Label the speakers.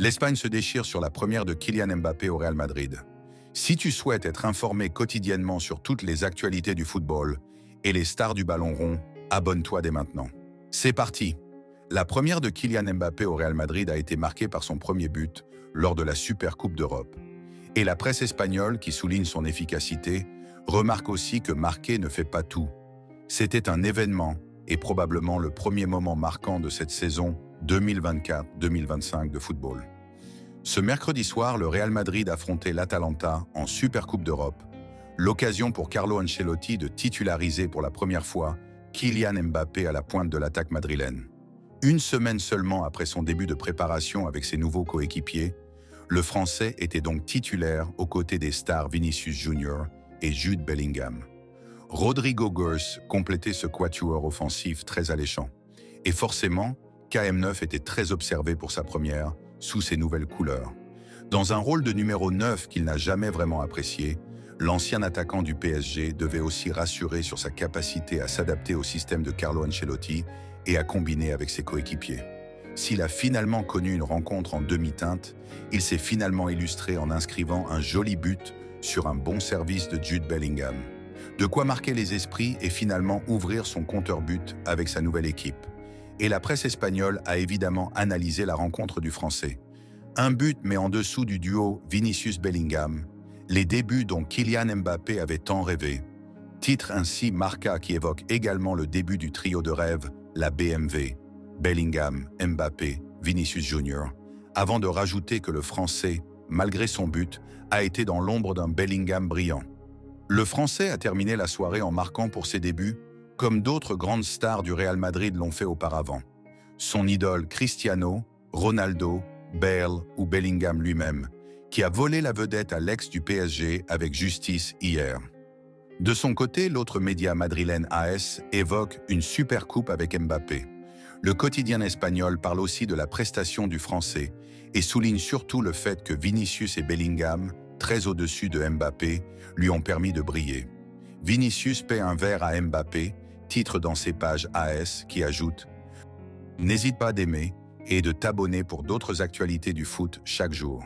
Speaker 1: L'Espagne se déchire sur la première de Kylian Mbappé au Real Madrid. Si tu souhaites être informé quotidiennement sur toutes les actualités du football et les stars du ballon rond, abonne-toi dès maintenant. C'est parti! La première de Kylian Mbappé au Real Madrid a été marquée par son premier but lors de la Super Coupe d'Europe. Et la presse espagnole, qui souligne son efficacité, remarque aussi que marquer ne fait pas tout. C'était un événement et probablement le premier moment marquant de cette saison 2024-2025 de football. Ce mercredi soir, le Real Madrid affrontait l'Atalanta en Super Coupe d'Europe, l'occasion pour Carlo Ancelotti de titulariser pour la première fois Kylian Mbappé à la pointe de l'attaque madrilène. Une semaine seulement après son début de préparation avec ses nouveaux coéquipiers, le Français était donc titulaire aux côtés des stars Vinicius Junior et Jude Bellingham. Rodrygo Görs complétait ce quatuor offensif très alléchant. Et forcément, KM9 était très observé pour sa première, sous ses nouvelles couleurs. Dans un rôle de numéro 9 qu'il n'a jamais vraiment apprécié, l'ancien attaquant du PSG devait aussi rassurer sur sa capacité à s'adapter au système de Carlo Ancelotti et à combiner avec ses coéquipiers. S'il a finalement connu une rencontre en demi-teinte, il s'est finalement illustré en inscrivant un joli but sur un bon service de Jude Bellingham. De quoi marquer les esprits et finalement ouvrir son compteur but avec sa nouvelle équipe. Et la presse espagnole a évidemment analysé la rencontre du Français. Un but mais en dessous du duo Vinicius-Bellingham, les débuts dont Kylian Mbappé avait tant rêvé. Titre ainsi Marca qui évoque également le début du trio de rêve, la BMW, Bellingham, Mbappé, Vinicius Junior, avant de rajouter que le Français, malgré son but, a été dans l'ombre d'un Bellingham brillant. Le Français a terminé la soirée en marquant pour ses débuts, comme d'autres grandes stars du Real Madrid l'ont fait auparavant. Son idole Cristiano, Ronaldo, Bale ou Bellingham lui-même, qui a volé la vedette à l'ex du PSG avec justice hier. De son côté, l'autre média madrilène AS évoque une super coupe avec Mbappé. Le quotidien espagnol parle aussi de la prestation du Français et souligne surtout le fait que Vinicius et Bellingham, très au-dessus de Mbappé, lui ont permis de briller. Vinicius paie un verre à Mbappé, titre dans ses pages AS qui ajoute « N'hésite pas d'aimer et de t'abonner pour d'autres actualités du foot chaque jour ».